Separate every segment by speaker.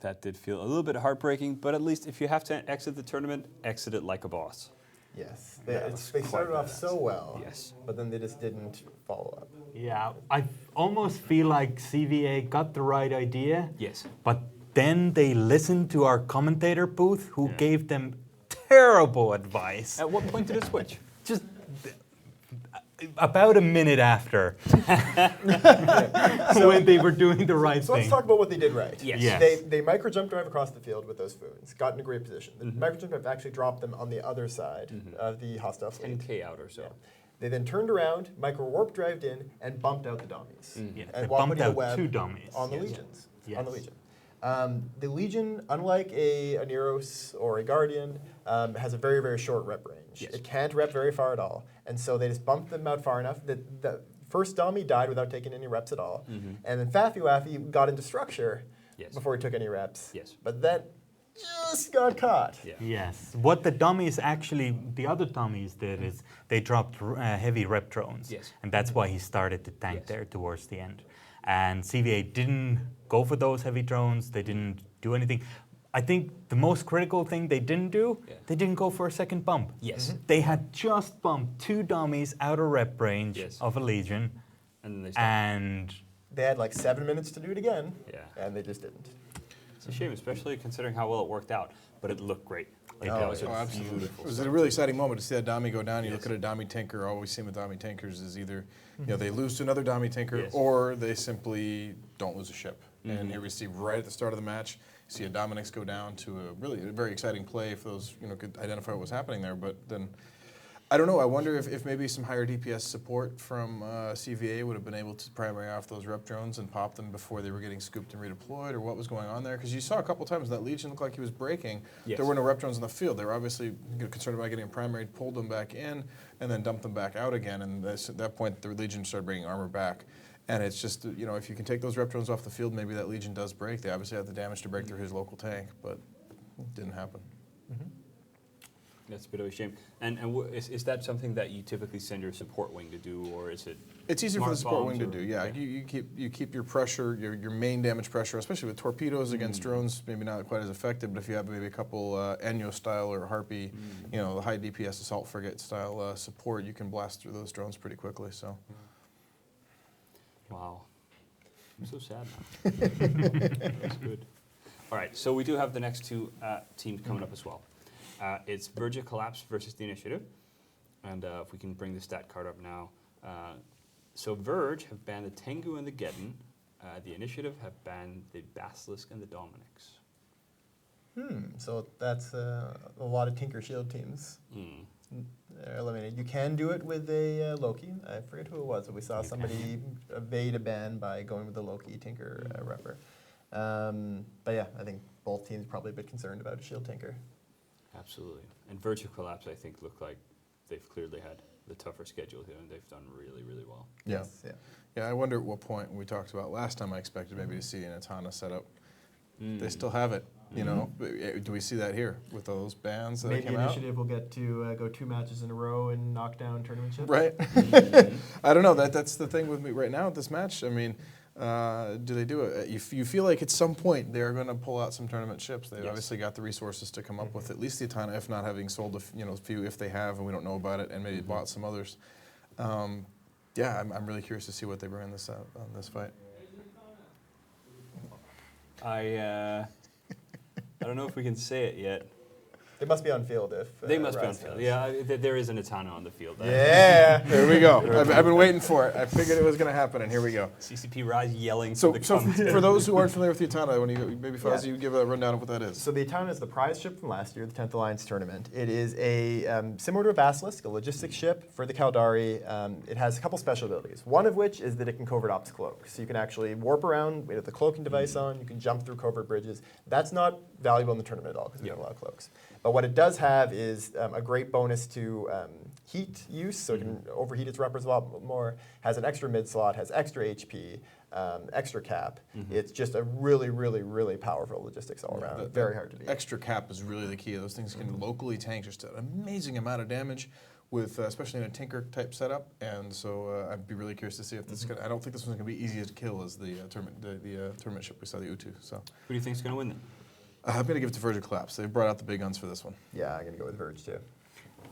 Speaker 1: That did feel a little bit heartbreaking, but at least if you have to exit the tournament, exit it like a boss.
Speaker 2: Yes,
Speaker 1: That was
Speaker 2: they
Speaker 1: quite
Speaker 2: started off
Speaker 1: badass.
Speaker 2: so well,
Speaker 1: Yes.
Speaker 2: but then they just didn't follow up.
Speaker 3: Yeah, I almost feel like CVA got the right idea.
Speaker 1: Yes.
Speaker 3: But then they listened to our commentator booth, who
Speaker 1: Yeah.
Speaker 3: gave them terrible advice.
Speaker 1: At what point did it switch?
Speaker 3: Just about a minute after, when they were doing the right
Speaker 2: So
Speaker 3: thing.
Speaker 2: let's talk about what they did right.
Speaker 1: Yes.
Speaker 3: Yes.
Speaker 2: They micro jump drive across the field with those Foons, got in a great position. The micro jump drive actually dropped them on the other side of the hostile fleet.
Speaker 1: 10K out or so.
Speaker 2: Yeah. They then turned around, micro warp drived in, and bumped out the dummies.
Speaker 3: Yeah,
Speaker 2: And
Speaker 3: they
Speaker 2: while
Speaker 3: bumped
Speaker 2: putting a
Speaker 3: out
Speaker 2: web
Speaker 3: 2 dummies.
Speaker 2: on the
Speaker 3: Yes.
Speaker 2: legions.
Speaker 3: Yes.
Speaker 2: On the legion. The Legion, unlike a Neros or a Guardian, has a very, very short rep range.
Speaker 1: Yes.
Speaker 2: It can't rep very far at all. And so they just bumped them out far enough that the first dummy died without taking any reps at all. And then Faffy Waffy got into structure
Speaker 1: Yes.
Speaker 2: before he took any reps.
Speaker 1: Yes.
Speaker 2: But that just got caught.
Speaker 1: Yeah.
Speaker 3: Yes. What the dummies actually, the other dummies did is they dropped heavy rep drones.
Speaker 1: Yes.
Speaker 3: And that's why he started to tank
Speaker 1: Yes.
Speaker 3: there towards the end. And CVA didn't go for those heavy drones. They didn't do anything. I think the most critical thing they didn't do, they didn't go for a second bump.
Speaker 1: Yes.
Speaker 3: They had just bumped 2 dummies out of rep range
Speaker 1: Yes.
Speaker 3: of a Legion.
Speaker 1: And then they stopped.
Speaker 3: And
Speaker 2: They had like 7 minutes to do it again.
Speaker 1: Yeah.
Speaker 2: And they just didn't.
Speaker 1: It's a shame, especially considering how well it worked out. But it looked great. Like,
Speaker 2: Oh,
Speaker 1: that was
Speaker 2: yeah.
Speaker 1: a
Speaker 4: Oh, absolutely.
Speaker 1: beautiful
Speaker 4: It was
Speaker 1: stuff.
Speaker 4: a really exciting moment to see that Dami go down. You
Speaker 1: Yes.
Speaker 4: look at a Dami tanker, all we see with Dami tankers is either they lose to another Dami tanker
Speaker 1: Yes.
Speaker 4: or they simply don't lose a ship. And here we see right at the start of the match, you see a Dominix go down to a really very exciting play if those could identify what was happening there. But then, I don't know, I wonder if maybe some higher DPS support from CVA would have been able to primary off those rep drones and pop them before they were getting scooped and redeployed, or what was going on there. Because you saw a couple times that Legion looked like he was breaking.
Speaker 1: Yes.
Speaker 4: There were no rep drones in the field. They were obviously concerned about getting primaried, pulled them back in, and then dumped them back out again. And at that point, the Legion started bringing armor back. And it's just, if you can take those rep drones off the field, maybe that Legion does break. They obviously had the damage to break through his local tank, but it didn't happen.
Speaker 1: That's a bit of a shame. And is that something that you typically send your support wing to do, or is it?
Speaker 4: It's easier for the
Speaker 1: smart
Speaker 4: support wing
Speaker 1: bombs
Speaker 4: to
Speaker 1: or-
Speaker 4: do. Yeah, you keep your pressure, your main damage pressure, especially with torpedoes against drones. Maybe not quite as effective, but if you have maybe a couple Enyo style or Harpy, the high DPS assault frigate style support, you can blast through those drones pretty quickly. So.
Speaker 1: Wow. I'm so sad now. That's good. All right, so we do have the next 2 teams coming up as well. It's Verge Collapse versus the Initiative. And if we can bring the stat card up now. So Verge have banned the Tengu and the Geddon. The Initiative have banned the Basilisk and the Dominix.
Speaker 2: So that's a lot of Tinker Shield teams. They're eliminated. You can do it with a Loki. I forget who it was, but we saw somebody evade a ban by going with the Loki Tinker repper. But yeah, I think both teams probably a bit concerned about a Shield Tinker.
Speaker 1: Absolutely. And Virtue Collapse, I think, look like they've clearly had the tougher schedule here, and they've done really, really well.
Speaker 4: Yeah.
Speaker 2: Yes, yeah.
Speaker 4: Yeah, I wonder at what point we talked about last time I expected maybe to see an Atana setup. They still have it, Do we see that here with those bans that
Speaker 2: Maybe
Speaker 4: came out?
Speaker 2: Initiative will get to go 2 matches in a row and knock down tournament ships.
Speaker 4: Right. I don't know. That's the thing with me right now at this match. I mean, do they do it? You feel like at some point they're going to pull out some tournament ships. They've obviously got the resources to come up with at least the Atana, if not having sold a few, if they have, and we don't know about it, and maybe bought some others. Yeah, I'm really curious to see what they bring on this fight.
Speaker 1: I don't know if we can say it yet.
Speaker 2: They must be on field if.
Speaker 1: They must be on
Speaker 2: Raz
Speaker 1: field.
Speaker 2: knows.
Speaker 1: Yeah, there is an Atana on the field.
Speaker 2: Yeah.
Speaker 4: There we go. I've been waiting for it. I figured it was going to happen, and here we go.
Speaker 1: CCP Rise yelling
Speaker 4: So,
Speaker 1: for the
Speaker 4: so
Speaker 1: commentator.
Speaker 4: for those who aren't familiar with the Atana, when maybe Fuzzy,
Speaker 2: Yeah.
Speaker 4: you give a rundown of what that is.
Speaker 2: So the Atana is the prize ship from last year, the 10th Alliance tournament. It is a similar to a Basilisk, a logistics ship for the Caldari. It has a couple special abilities. One of which is that it can covert ops cloak. So you can actually warp around with the cloaking device on. You can jump through covert bridges. That's not valuable in the tournament at all because we have a lot of cloaks. But what it does have is a great bonus to heat use, so it can overheat its reppers a lot more. Has an extra mid slot, has extra HP, extra cap. It's just a really, really, really powerful logistics all around. Very hard to beat.
Speaker 4: Extra cap is really the key. Those things can locally tank just an amazing amount of damage with especially in a tinker type setup, and so I'd be really curious to see if this.
Speaker 1: Mm-hmm.
Speaker 4: I don't think this one's going to be easy to kill as the tournament ship we saw, the U2. So
Speaker 1: Who do you think is going to win then?
Speaker 4: I'm going to give it to Virgin Collapse. They've brought out the big guns for this one.
Speaker 2: Yeah, I'm gonna go with Verge too.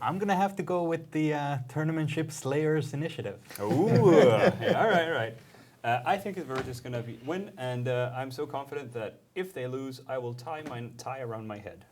Speaker 3: I'm going to have to go with the Tournament Ship Slayers initiative.
Speaker 1: Ooh, all right, all right. I think Verge is going to win, and I'm so confident that if they lose, I will tie around my head.